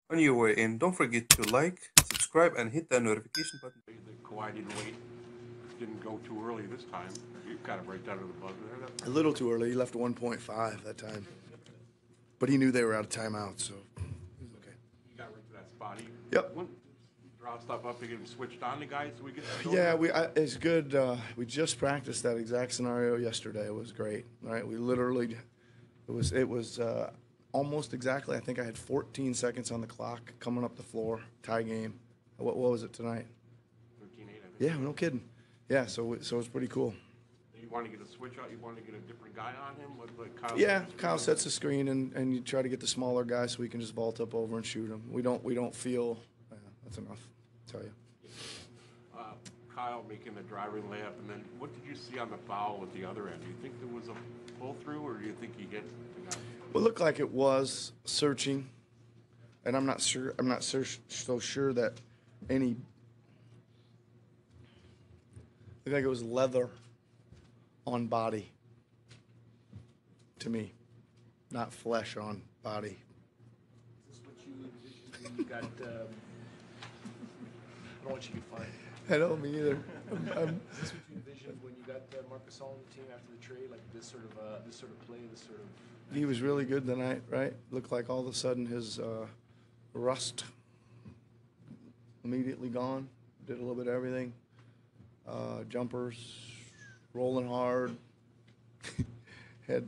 On your way in, don't forget to like, subscribe, and hit that notification button. Kawhi didn't go too early this time. You got him right down to the buzzer there. A little too early. He left 1.5 that time. But he knew they were out of timeout, so it was okay. He got right to that spot. He Yep. wouldn't draw stuff up to get him switched on the guys so we get the Yeah, it's good. We just practiced that exact scenario yesterday. It was great. Right? We literally, it was almost exactly. I think I had 14 seconds on the clock coming up the floor. Tie game. What was it tonight? 13-8, I think. Yeah, no kidding. Yeah, so it's pretty cool. You want to get a switch out? You want to get a different guy on him? Like Kyle Yeah, Kyle sets the screen and you try to get the smaller guy so we can just vault up over and shoot him. We don't feel that's enough. I'll tell you. Kyle making the driving layup, and then what did you see on the foul at the other end? Do you think there was a pull through, or do you think he hit the guy? Well, it looked like it was searching, and I'm not sure. I'm not so sure that any. Looked like it was leather on body. To me, not flesh on body. Is this what you envisioned when you got? I don't know what you could find. I don't me either. Is this what you envisioned when you got Marcus on the team after the trade? Like this sort of play, this sort of. He was really good tonight, right? Looked like all of a sudden his rust immediately gone. Did a little bit of everything. Jumpers, rolling hard. Had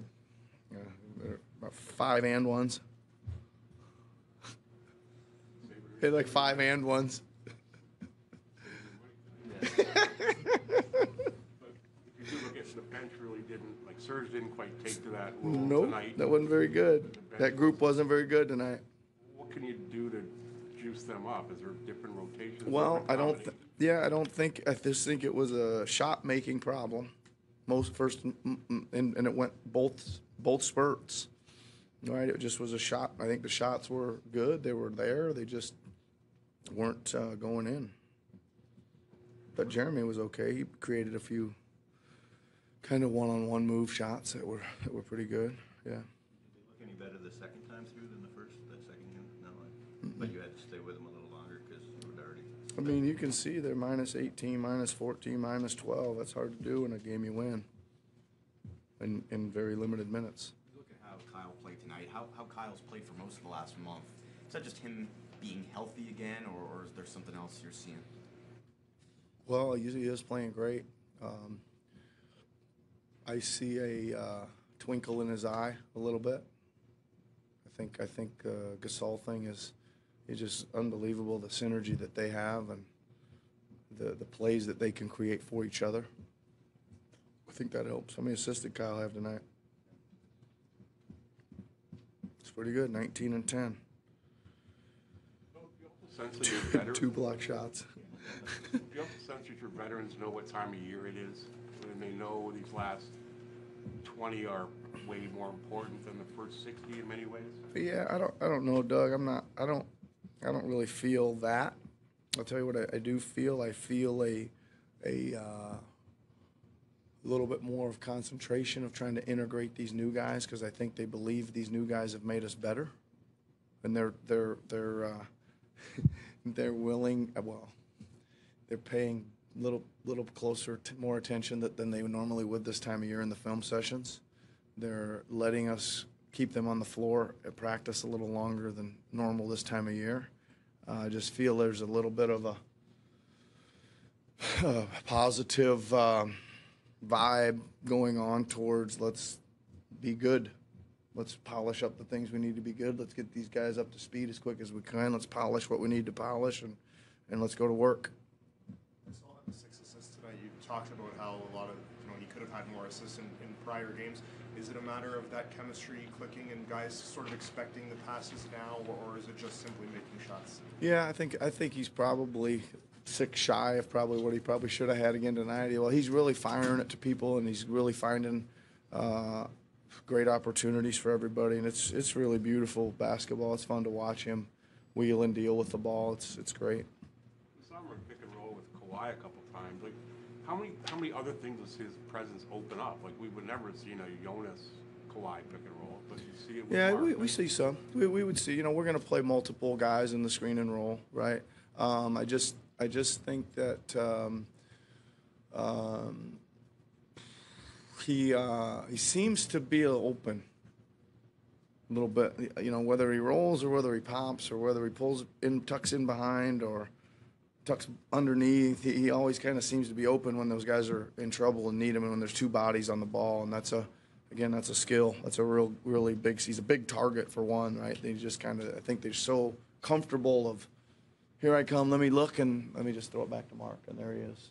about 5 and ones. Had like 5 and ones. But if you do look at the bench, really didn't like Serge didn't quite take to that role Nope, tonight. that wasn't very good. That group wasn't very good tonight. What can you do to juice them up? Is there different rotations? Well, different I combinations? I just think it was a shot making problem. And it went both spurts. Right, it just was a shot. I think the shots were good. They were there. They just weren't going in. But Jeremy was okay. He created a few kind of one-on-one move shots that were pretty good. Yeah. Did they look any better the second time through than that second game? No, but you had to stay with them a little longer because you were already. I mean, you can see they're minus 18, minus 14, minus 12. That's hard to do in a game you win in very limited minutes. Look at how Kyle played tonight. How Kyle's played for most of the last month. Is that just him being healthy again, or is there something else you're seeing? Well, he is playing great. I see a twinkle in his eye a little bit. I think Gasol thing is just unbelievable. The synergy that they have and the plays that they can create for each other. I think that helps. How many assists did Kyle have tonight? It's pretty good. 19 and 10. Sense that your veterans, Two block shots. do you have the sense that your veterans know what time of year it is, and they know these last 20 are way more important than the first 60 in many ways? Yeah, I don't know, Doug. I don't really feel that. I'll tell you what I do feel. I feel a little bit more of concentration of trying to integrate these new guys because I think they believe these new guys have made us better, and they're they're willing. Well, they're paying little closer, more attention than they normally would this time of year in the film sessions. They're letting us keep them on the floor at practice a little longer than normal this time of year. I just feel there's a little bit of a positive vibe going on towards let's be good. Let's polish up the things we need to be good. Let's get these guys up to speed as quick as we can. Let's polish what we need to polish, and let's go to work. I saw the 6 assists tonight. You talked about how a lot of, he could have had more assists in prior games. Is it a matter of that chemistry clicking and guys sort of expecting the passes now, or is it just simply making shots? Yeah, I think he's probably 6 shy of probably what he probably should have had again tonight. Well, he's really firing it to people, and he's really finding great opportunities for everybody, and it's really beautiful basketball. It's fun to watch him wheel and deal with the ball. It's great. We saw him pick and roll with Kawhi a couple times. Like, how many other things does his presence open up? Like, we would never have seen a Jonas Kawhi pick and roll, but you see it with Yeah, Mark, we right? see some. We would see. We're going to play multiple guys in the screen and roll, right? I just think that he seems to be open a little bit. Whether he rolls or whether he pops or whether he pulls in, tucks in behind or tucks underneath. He always kind of seems to be open when those guys are in trouble and need him, and when there's two bodies on the ball, and that's a skill. That's a really big. He's a big target for one, right? They just kind of, I think they're so comfortable of, here I come, let me look, and let me just throw it back to Mark, and there he is.